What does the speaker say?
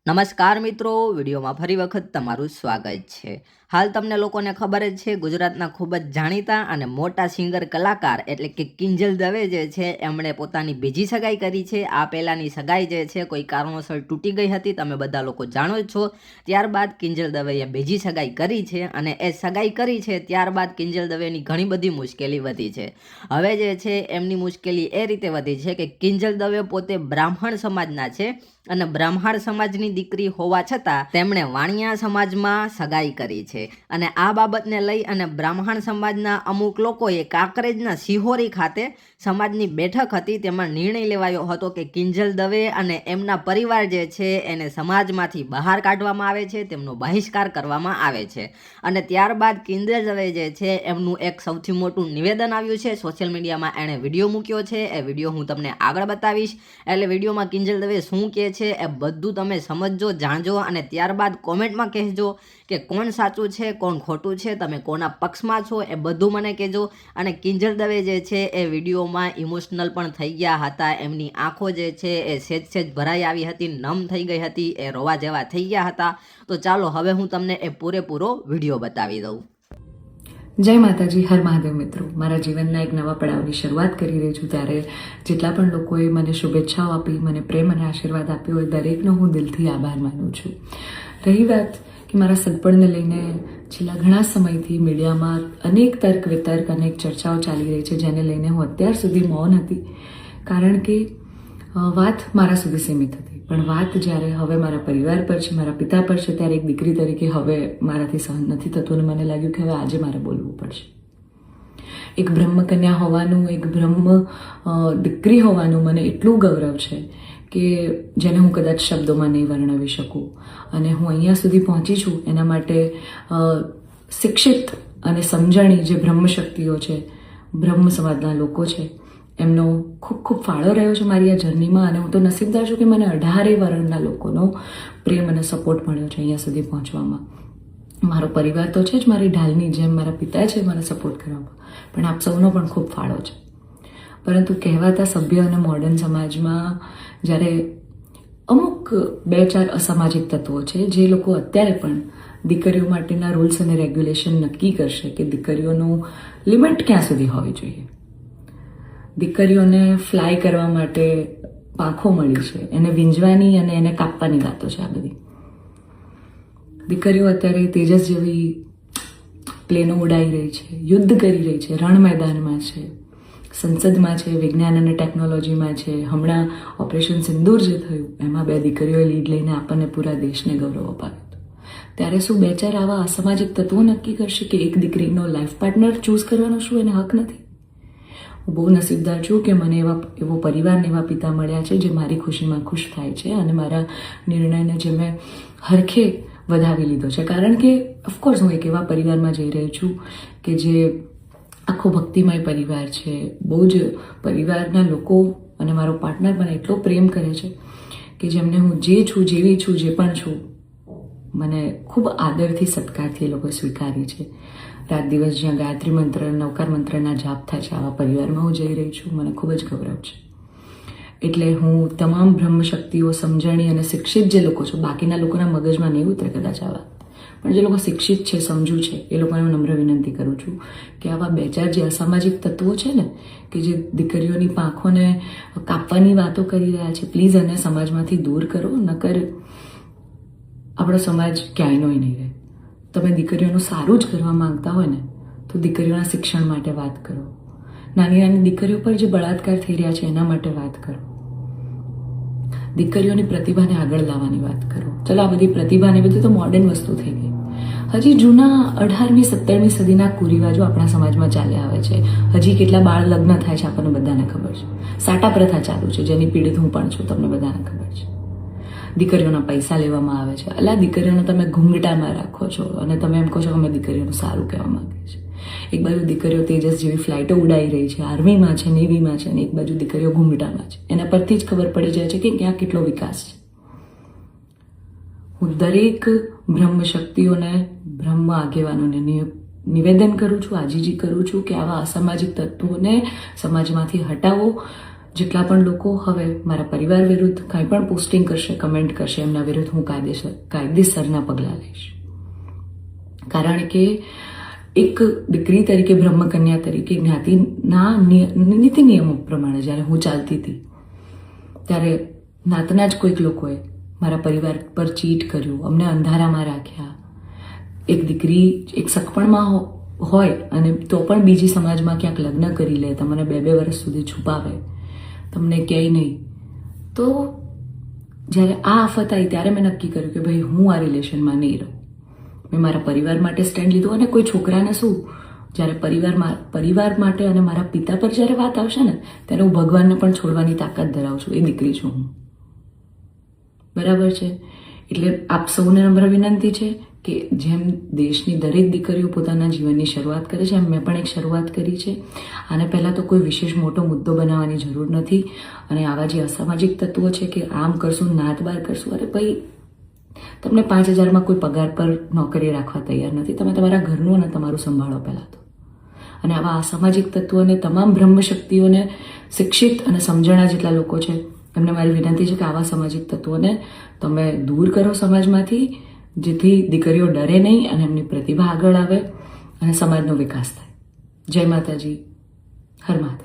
નમસ્કાર મિત્રો, વિડીયોમાં ફરી વખત તમારું સ્વાગત છે। હાલ તમને લોકોને ખબર જ છે, ગુજરાતના ખૂબ જ જાણીતા અને મોટા સિંગર કલાકાર એટલે કે કિંજલ દવે જે છે એમણે પોતાની બીજી સગાઈ કરી છે। આ પહેલાંની સગાઈ જે છે કોઈ કારણોસર તૂટી ગઈ હતી, તમે બધા લોકો જાણો જ છો। ત્યારબાદ કિંજલ દવેએ બીજી સગાઈ કરી છે અને એ સગાઈ કરી છે ત્યારબાદ કિંજલ દવેની ઘણી બધી મુશ્કેલી વધી છે। હવે જે છે એમની મુશ્કેલી એ રીતે વધી છે કે કિંજલ દવે પોતે બ્રાહ્મણ સમાજના છે અને બ્રાહ્મણ સમાજની દીકરી હોવા છતાં તેમણે વાણિયા સમાજમાં સગાઈ કરી છે અને આ બાબતને લઈ અને બ્રાહ્મણ સમાજના અમુક લોકોએ કાંકરેજના સિહોરી ખાતે સમાજની બેઠક હતી, તેમાં નિર્ણય લેવાયો હતો કે કિંજલ દવે અને એમના પરિવાર જે છે એને સમાજમાંથી બહાર કાઢવામાં આવે છે, તેમનો બહિષ્કાર કરવામાં આવે છે। અને ત્યારબાદ કિંજલ દવે જે છે એમનું એક સૌથી મોટું નિવેદન આવ્યું છે, સોશિયલ મીડિયામાં એણે વિડીયો મૂક્યો છે। એ વિડીયો હું તમને આગળ બતાવીશ। એટલે વિડીયોમાં કિંજલ દવે શું કહે છે એ બધું તમે સમજજો, જાણજો અને ત્યારબાદ કોમેન્ટમાં કહેજો કે કોણ સાચું છે કોણ ખોટું છે, તમે કોના પક્ષમાં છો એ બધું મને કહેજો। અને કિંજલ દવે જે છે એ વિડીયોમાં ઇમોશનલ પણ થઈ ગયા હતા, એમની આંખો જે છે એ સેજ ભરાઈ આવી હતી, નમ થઈ ગઈ હતી, એ રોવા જેવા થઈ ગયા હતા। તો ચાલો હવે હું તમને એ પૂરેપૂરો વિડીયો બતાવી દઉં। જય માતાજી, હર મહાદેવ મિત્રો। મારા જીવનના એક નવા પડાવની શરૂઆત કરી રહી છું, ત્યારે જેટલા પણ લોકોએ મને શુભેચ્છાઓ આપી, મને પ્રેમ અને આશીર્વાદ આપ્યો હોય, દરેકનો હું દિલથી આભાર માનું છું। રહી વાત કે મારા સગપણને લઈને છેલ્લા ઘણા સમયથી મીડિયામાં અનેક તર્ક વિતર્ક, અનેક ચર્ચાઓ ચાલી રહી છે, જેને લઈને હું અત્યાર સુધી મૌન હતી, કારણ કે વાત મારા સુધી સીમિત હતી। પણ વાત જ્યારે હવે મારા પરિવાર પર છે, મારા પિતા પર છે, ત્યારે એક દીકરી તરીકે હવે મારાથી સહન નથી થતું અને મને લાગ્યું કે હવે આજે મારે બોલવું પડશે। એક બ્રહ્મકન્યા હોવાનું, એક બ્રહ્મ દીકરી હોવાનું મને એટલું ગૌરવ છે કે જેને હું કદાચ શબ્દોમાં નહીં વર્ણવી શકું। અને હું અહીંયા સુધી પહોંચી છું એના માટે શિક્ષિત અને સમજણી જે બ્રહ્મશક્તિઓ છે, બ્રહ્મ સમાજના લોકો છે, એમનો ખૂબ ખૂબ ફાળો રહ્યો છે મારી આ જર્નીમાં। અને હું તો નસીબદાર છું કે મને 18 વર્ણના લોકોનો પ્રેમ અને સપોર્ટ મળ્યો છે અહીંયા સુધી પહોંચવામાં। મારો પરિવાર તો છે જ, મારી ઢાલની જેમ મારા પિતા છે મને સપોર્ટ કરવામાં, પણ આપ સૌનો પણ ખૂબ ફાળો છે। પરંતુ કહેવાતા સભ્ય અને મોડર્ન સમાજમાં જ્યારે અમુક 2-4 અસામાજિક તત્વો છે જે લોકો અત્યારે પણ દીકરીઓ માટેના રૂલ્સ અને રેગ્યુલેશન નક્કી કરશે કે દીકરીઓનું લિમિટ ક્યાં સુધી હોવી જોઈએ, દીકરીઓને ફ્લાય કરવા માટે પાંખો મળી છે, એને વીંજવાની અને એને કાપવાની વાતો છે। આ બધી દીકરીઓ અત્યારે તેજસ જેવી પ્લેનો ઉડાઈ રહી છે, યુદ્ધ કરી રહી છે, રણ મેદાનમાં છે, સંસદમાં છે, વિજ્ઞાન અને ટેકનોલોજીમાં છે। હમણાં ઓપરેશન સિંદૂર જે થયું એમાં 2 દીકરીઓએ લીડ લઈને આપણને પૂરા દેશને ગૌરવ અપાવ્યું હતું। ત્યારે શું 2-4 આવા અસામાજિક તત્વો નક્કી કરશે કે એક દીકરીનો લાઈફ પાર્ટનર ચૂઝ કરવાનો શું એને હક નથી? હું બહુ નસીબદાર છું કે મને એવો પરિવારને એવા પિતા મળ્યા છે જે મારી ખુશીમાં ખુશ થાય છે અને મારા નિર્ણયને જે મેં હરખે વધાવી લીધો છે। કારણ કે ઓફકોર્સ હું એક એવા પરિવારમાં જઈ રહી છું કે જે આખો ભક્તિમય પરિવાર છે, બહુ જ પરિવારના લોકો અને મારો પાર્ટનર મને એટલો પ્રેમ કરે છે કે જેમને હું જે છું, જેવી છું, જે પણ છું, મને ખૂબ આદરથી, સત્કારથી એ લોકો સ્વીકારી છે। રાત દિવસ જ્યાં ગાયત્રી મંત્ર, નવકાર મંત્રના જાપ થાય છે, આવા પરિવારમાં હું જઈ રહી છું, મને ખૂબ જ ગૌરવ છે। એટલે હું તમામ બ્રહ્મશક્તિઓ, સમજણી અને શિક્ષિત જે લોકો છો, બાકીના લોકોના મગજમાં નહીં ઉતરે કદાચ આ વાત, પણ જે લોકો શિક્ષિત છે, સમજુ છે, એ લોકોને હું નમ્ર વિનંતી કરું છું કે આવા 2-4 જે અસામાજિક તત્વો છે ને કે જે દીકરીઓની પાંખોને કાપવાની વાતો કરી રહ્યા છે, પ્લીઝ એને સમાજમાંથી દૂર કરો, નકર આપણો સમાજ ક્યાંયનો નહીં રહે। તમે દીકરીઓનું સારું જ કરવા માંગતા હોય ને તો દીકરીઓના શિક્ષણ માટે વાત કરો, નાની નાની દીકરીઓ પર જે બળાત્કાર થઈ રહ્યા છે એના માટે વાત કરો, દીકરીઓની પ્રતિભાને આગળ લાવવાની વાત કરો। ચલો આ બધી પ્રતિભાને બધી તો મોડર્ન વસ્તુ થઈ ગઈ, હજી જૂના 18મી 17મી સદીના કુરિવાજો આપણા સમાજમાં ચાલ્યા આવે છે। હજી કેટલા બાળ લગ્ન થાય છે આપણને બધાને ખબર છે, સાટા પ્રથા ચાલુ છે જેની પીડિત હું પણ છું, તમને બધાને ખબર છે। દીકરીઓના પૈસા લેવામાં આવે છે, અલા દીકરીઓને તમે ઘૂંઘટામાં રાખો છો અને તમે એમ કહો છો કે અમે દીકરીઓનું સારું કહેવા માંગીએ છીએ। એક બાજુ દીકરીઓ તેજસ જેવી ફ્લાઇટો ઉડાઈ રહી છે, આર્મીમાં છે, નેવીમાં છે, અને એક બાજુ દીકરીઓ ઘૂંઘટામાં છે। એના પરથી જ ખબર પડી જાય છે કે ક્યાં કેટલો વિકાસ છે। હું દરેક બ્રહ્મ શક્તિઓને, બ્રહ્મ આગેવાનોને નિવેદન કરું છું, આજીજી કરું છું કે આવા અસામાજિક તત્વોને સમાજમાંથી હટાવો, જેટલા પણ લોકો હવે મારા પરિવાર વિરુદ્ધ કાંઈ પણ પોસ્ટિંગ કરશે, કમેન્ટ કરશે, એમના વિરુદ્ધ હું કાયદેસરના પગલાં લઈશ. કારણ કે એક દીકરી તરીકે, બ્રહ્મકન્યા તરીકે, જ્ઞાતિના નીતિ નિયમો પ્રમાણે જ્યારે હું ચાલતી હતી ત્યારે નાતના જ કોઈક લોકોએ મારા પરિવાર પર ચીટ કર્યું, અમને અંધારામાં રાખ્યા. એક દીકરી એક સગપણમાં હોય અને તો પણ બીજી સમાજમાં ક્યાંક લગ્ન કરી લે, તમને 2-2 વર્ષ સુધી છુપાવે, તમને ક્યાંય નહીં. તો જ્યારે આ આફત આવી ત્યારે મેં નક્કી કર્યું કે ભાઈ હું આ રિલેશનમાં નહીં રહું. મેં મારા પરિવાર માટે સ્ટેન્ડ લીધું. અને કોઈ છોકરાને શું, જ્યારે પરિવાર માટે અને મારા પિતા પર જ્યારે વાત આવશે ને ત્યારે હું ભગવાનને પણ છોડવાની તાકાત ધરાવું છું. એ દીકરી છું હું. બરાબર છે? એટલે આપ સૌને નમ્ર વિનંતી છે કે જેમ દેશની દરેક દીકરીઓ પોતાના જીવનની શરૂઆત કરે છે એમ મેં પણ એક શરૂઆત કરી છે. આને પહેલાં તો કોઈ વિશેષ મોટો મુદ્દો બનાવવાની જરૂર નથી. અને આવા જે અસામાજિક તત્વો છે કે આમ કરશું, નાત બાર કરશું, અરે ભાઈ તમને 5,000માં કોઈ પગાર પર નોકરી રાખવા તૈયાર નથી. તમે તમારા ઘરનું અને તમારું સંભાળો પહેલાં તો. અને આવા અસામાજિક તત્વોને, તમામ બ્રહ્મ શક્તિઓને, શિક્ષિત અને સમજણા જેટલા લોકો છે એમને મારી વિનંતી છે કે આવા સામાજિક તત્વોને તમે દૂર કરો સમાજમાંથી, જેથી દીકરીઓ ડરે નહીં અને એમની પ્રતિભા આગળ આવે અને સમાજનો વિકાસ થાય. જય માતાજી, હર માતા.